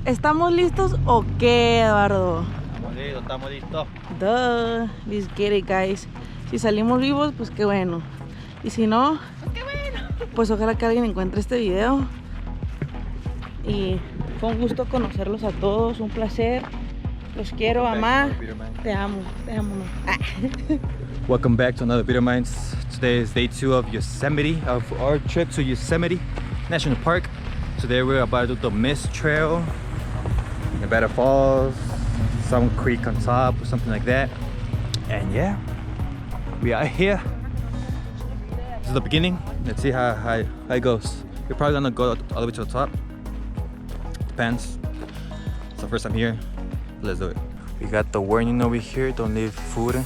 ¿Estamos listos o qué, Eduardo? Estamos listos. Duh, let's get it, guys. Si salimos vivos, pues qué bueno. Y si no, Pues qué bueno. pues ojalá que alguien encuentre este video. Y fue un gusto conocerlos a todos, un placer. Los quiero, mamá. Te amo, mamá. Welcome back to another Bitter Minds. Today is day 2 of Yosemite, of our trip to Yosemite National Park. Today we're about to do the Mist Trail, Nevada Falls, some creek on top or something like that. And yeah, we are here. This is the beginning. Let's see how it goes. We're probably gonna go all the way to the top. Depends. It's the first time here. Let's do it. We got the warning over here. Don't leave food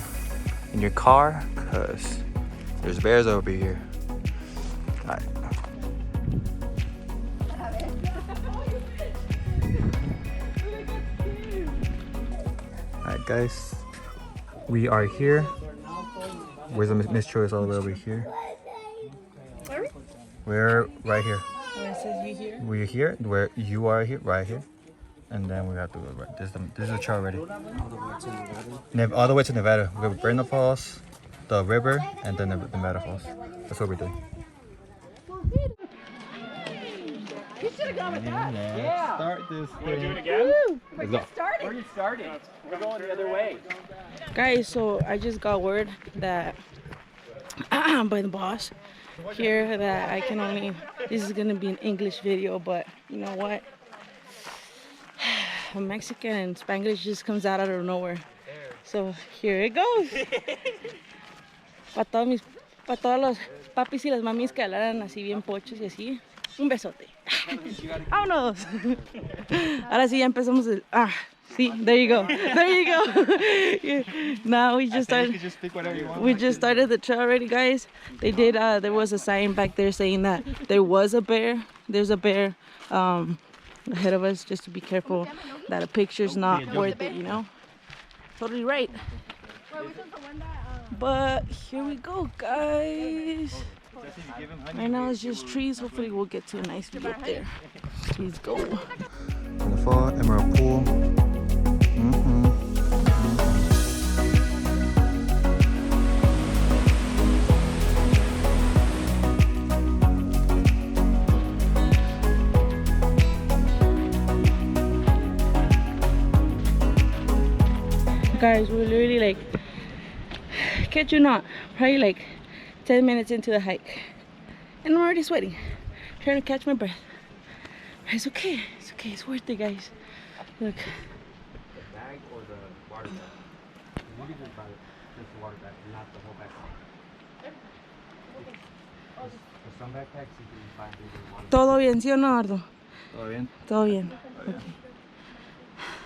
in your car because there's bears over here. Alright. Alright guys, we are here. Where's the Mist Trail? Is all the way over here. We're right here. Where it says you here? We're here. Where you are here, right here. And then we have to go right. This is the trail already. All the way to Nevada. We have Vernal Falls, the river, and then the Nevada Falls. That's what we're doing. You should have gone with that. Yeah. Start this thing. Want to do it again? Let's go. Where are you starting? We're going the other way. Guys, so I just got word that by the boss here that I can only, this is gonna be an English video, but you know what? Mexican and Spanglish just comes out of nowhere. So here it goes. Para todos los papis y las mamis que hablaran así bien pochos y así, un besote. ¡Vámonos! Ahora sí ya empezamos el... see, there you go. There you go. Now we just started. We just started the trail already, guys. They did. There was a sign back there saying that there was a bear. There's a bear ahead of us. Just to be careful that a picture's not worth it. You know. Totally right. But here we go, guys. Right now it's just trees. Hopefully we'll get to a nice view up there. Please go. In the fall, Emerald Pool. Guys, we're literally like, catch you not, probably like 10 minutes into the hike, and I'm already sweating, trying to catch my breath. It's okay, it's worth it, guys. Look. The bag or the water bag? You can just buy just the water bag, not the whole backpack. For some backpacks, you can buy the water bag. ¿Todo bien, sí o no, Ardo? Todo bien. Todo bien. Okay.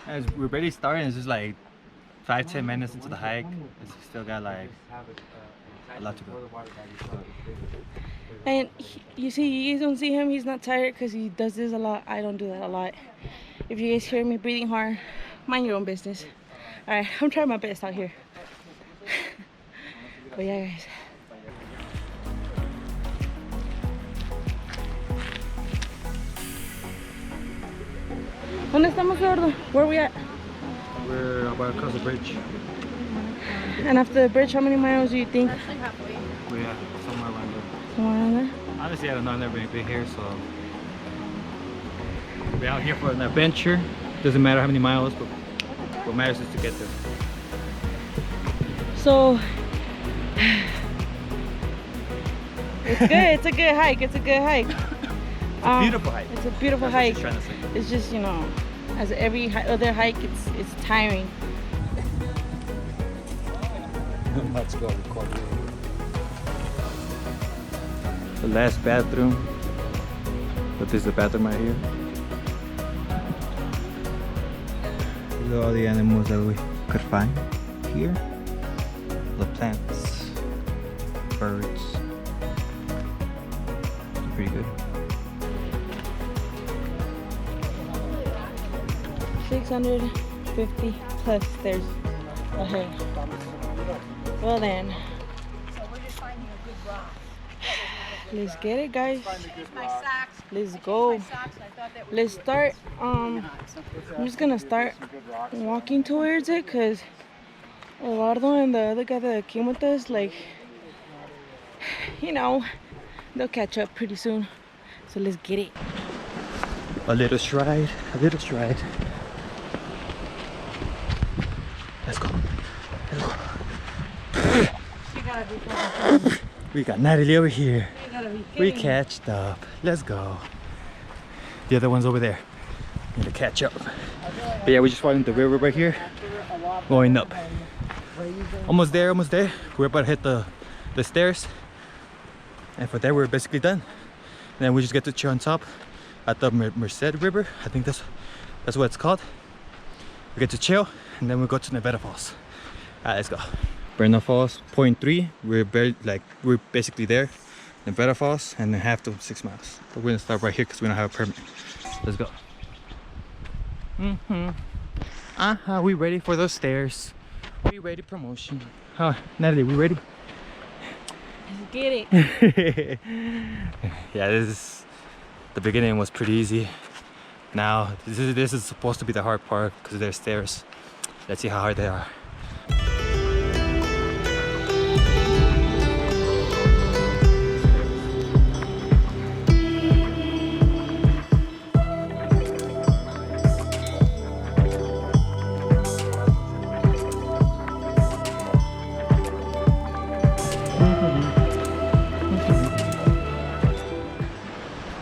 As we're barely starting. It's just like 5-10 minutes into the hike. It's still got like a lot to go. And you see, you guys don't see him, he's not tired because he does this a lot. I don't do that a lot. If you guys hear me breathing hard, mind your own business. Alright, I'm trying my best out here. But yeah, guys. ¿Dónde estamos, Eduardo? Where are we at? We're about to cross the bridge. And after the bridge, how many miles do you think? We're somewhere around there. Somewhere around there? Honestly, I don't know. I've never been here, so we're out here for an adventure. Doesn't matter how many miles, but what matters is to get there. So it's good. It's a good hike. It's a good hike. Beautiful hike. It's a beautiful That's what hike. she's trying to say. It's just, you know, as every other hike, it's tiring. Let's go record. The last bathroom, but this is the bathroom right here. These are all the animals that we could find here. The plants, birds. Pretty good. 650 plus stairs ahead. Well then, So we're just finding a good rock. let's get it, guys. My socks. Let's go. Let's start. I'm just gonna start walking towards it because Eduardo and the other guy that came with us, like, you know, they'll catch up pretty soon. So let's get it. A little stride, a little stride. Let's go. Let's go. We got Natalie over here. We catched up. Let's go. The other one's over there. Need to catch up. But yeah, we're just following the river right here. Going up. Almost there, almost there. We're about to hit the stairs. And for that, we're basically done. And then we just get to chill on top at the Merced River. I think that's what it's called. We get to chill, and then we go to Nevada Falls. Alright, let's go. Vernal Falls, 0.3. We're basically there. Nevada Falls, and then half to 6 miles. But we're gonna start right here because we don't have a permit. Let's go. We ready for those stairs. We ready promotion. Huh, Natalie, we ready? Let's get it. Yeah, the beginning was pretty easy. Now this is supposed to be the hard part because there's stairs. Let's see how hard they are.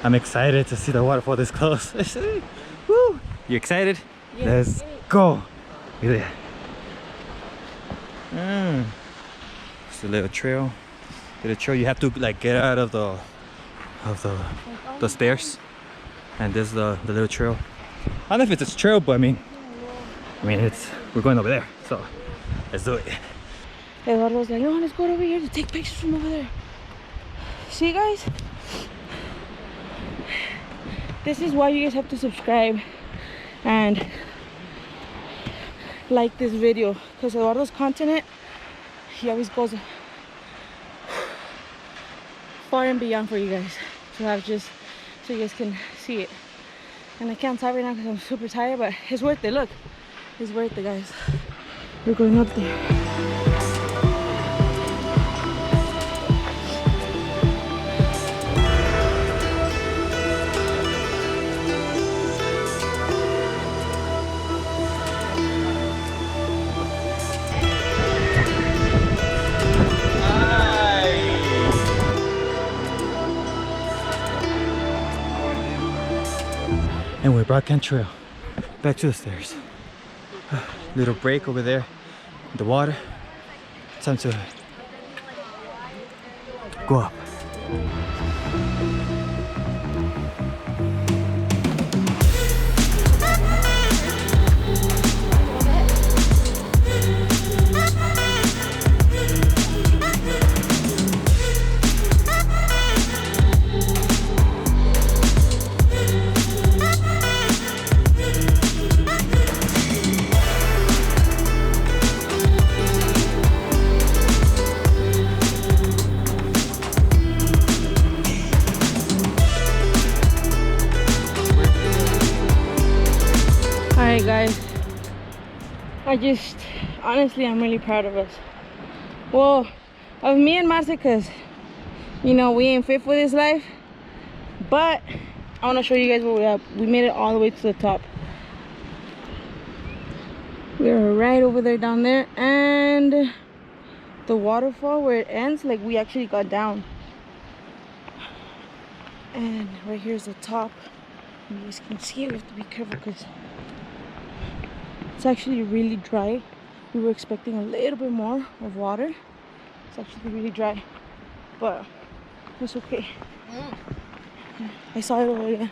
I'm excited to see the waterfall this close. Woo! You excited? Yeah. Let's go. Look at that. It's a little trail. You have to like get out of the stairs, and there's the little trail. I don't know if it's a trail, but I mean we're going over there, so let's do it. Eduardo was like, no, let's go over here to take pictures from over there. See, guys? This is why you guys have to subscribe and like this video, because Eduardo's content, he always goes far and beyond for you guys to have, just so you guys can see it. And I can't talk right now because I'm super tired, but it's worth it. Look, it's worth it, guys. We're going up there. And we're back on trail, back to the stairs. Little break over there in the water. Time to go up. Alright, guys, honestly, I'm really proud of us. Well, of me and Marta, because, you know, we ain't fit for this life. But I want to show you guys where we're at. We made it all the way to the top. We're right over there, down there. And the waterfall, where it ends, like, we actually got down. And right here's the top. You guys can see it. We have to be careful because it's actually really dry. We were expecting a little bit more of water. It's actually really dry, but it's okay. I saw it over there.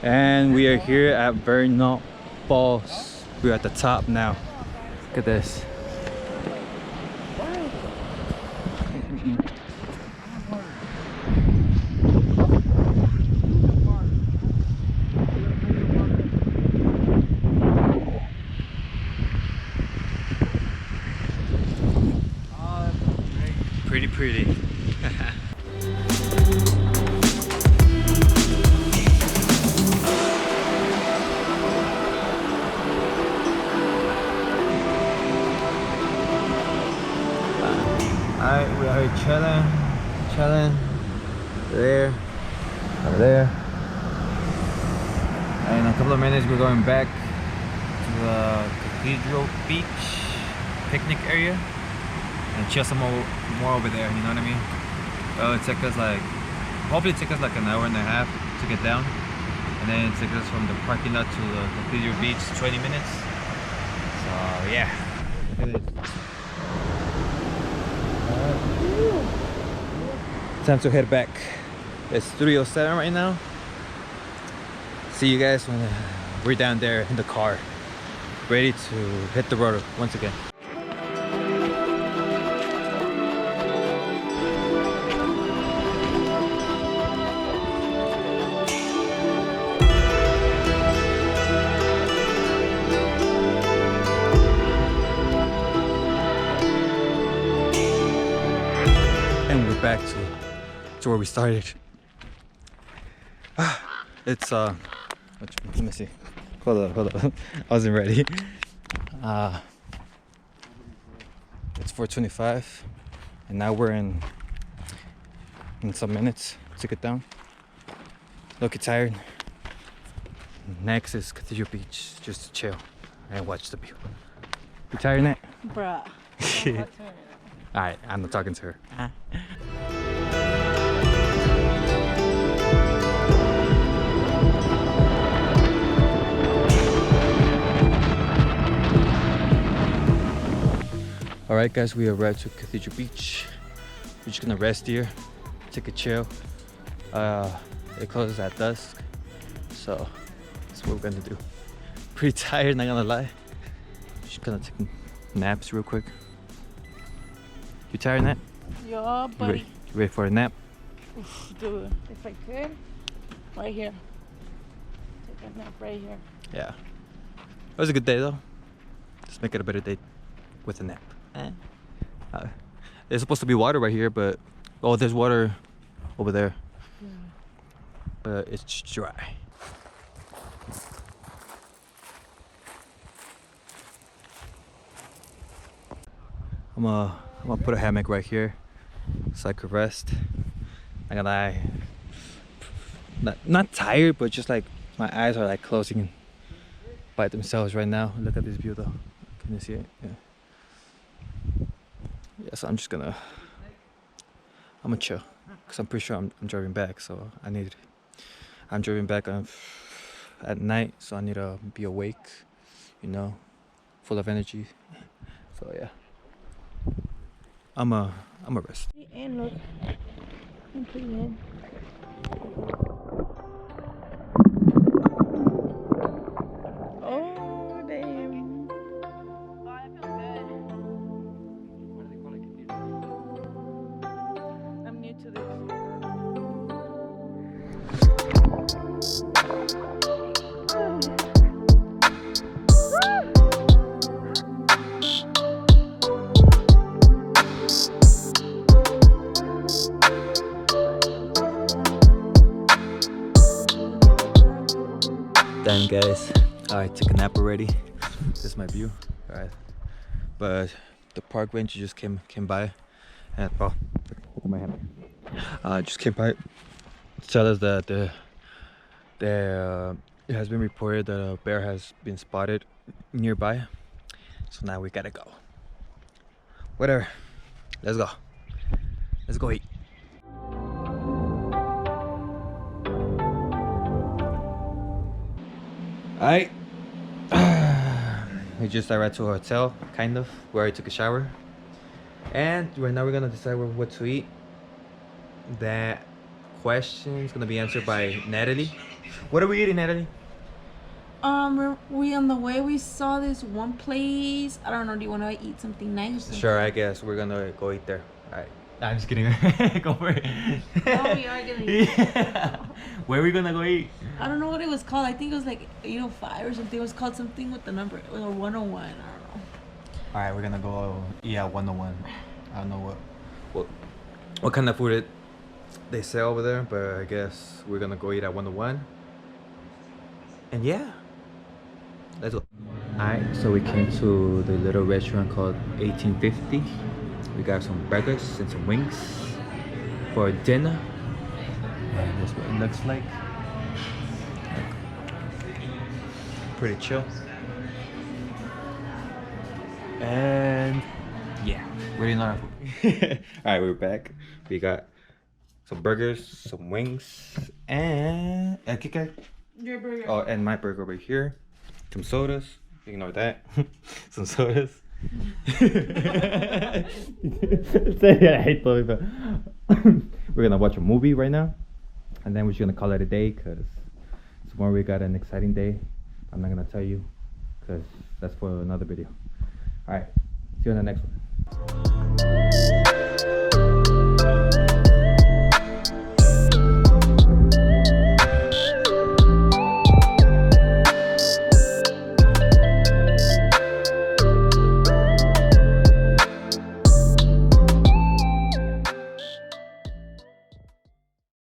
And we are here at Vernal Falls. We're at the top now. Look at this. Pretty. chilling. There, over there. And in a couple of minutes, we're going back to the Cathedral Beach picnic area and chill some more over there. You know what I mean? Well, it took us like, hopefully it took us like an hour and a half to get down, and then it took us from the parking lot to the Cathedral Beach 20 minutes. So yeah. Look at this. Time to head back. It's 3:07 right now. See you guys when we're down there in the car, ready to hit the road once again. And we're back to where we started. It's let me see. Hold on. I wasn't ready. It's 4:25, and now we're in some minutes to get down. Looking tired. Next is Cathedral Beach, just to chill and watch the view. You tired, Nat? Bruh. Alright, I'm not talking to her. Alright guys, we arrived to Cathedral Beach. We're just gonna rest here, take a chill. It closes at dusk, so that's what we're gonna do. Pretty tired, not gonna lie. Just gonna take naps real quick. You tired, Nat? Yeah, You buddy. ready for a nap? Dude, if I could, right here. Take a nap right here. Yeah. It was a good day though. Let's make it a better day with a nap. There's supposed to be water right here, but oh, there's water over there. Yeah. But it's dry. I'm gonna put a hammock right here so I could rest. Not gonna lie, not tired, but just like my eyes are like closing by themselves right now. Look at this view though. Can you see it? Yeah. Yeah, so I'm gonna chill, because I'm pretty sure I'm driving back, so I'm driving back at night, so I need to be awake, you know, full of energy. So yeah, I'm a rest. And look, I'm pretty in. Oh, damn. I'm new to this. Damn guys, I took a nap already. This is my view. Alright, but the park ranger just came by, and oh, look at my hammer. Just came by to tell us that it has been reported that a bear has been spotted nearby. So now we gotta go. Whatever. Let's go. Let's go eat. Alright. We just arrived to a hotel, kind of, where I took a shower. And right now we're gonna decide what to eat. That question is gonna be answered by Natalie. What are we eating, Natalie? We on the way, we saw this one place. I don't know, do you want to eat something nice? Sure, I guess we're gonna go eat there. Alright. Nah, I'm just kidding. Go for it. Oh, we are gonna eat. Yeah. Where are we gonna go eat? I don't know what it was called. I think it was like 805 or something. It was called something with the number. It was a 101. I don't know. Alright, we're gonna go eat at 101. I don't know what kind of food they sell over there, but I guess we're gonna go eat at 101. And yeah, let's go. Alright, so we came to the little restaurant called 1850. We got some burgers and some wings for dinner. And that's what it looks like. Pretty chill. And yeah, really not. Alright, we're back. We got some burgers, some wings, and Your burger. oh, and my burger over here. Some sodas. Ignore that. Some sodas. We're gonna watch a movie right now, and then we're just gonna call it a day because tomorrow we got an exciting day. I'm not gonna tell you because that's for another video. All right, see you on the next one.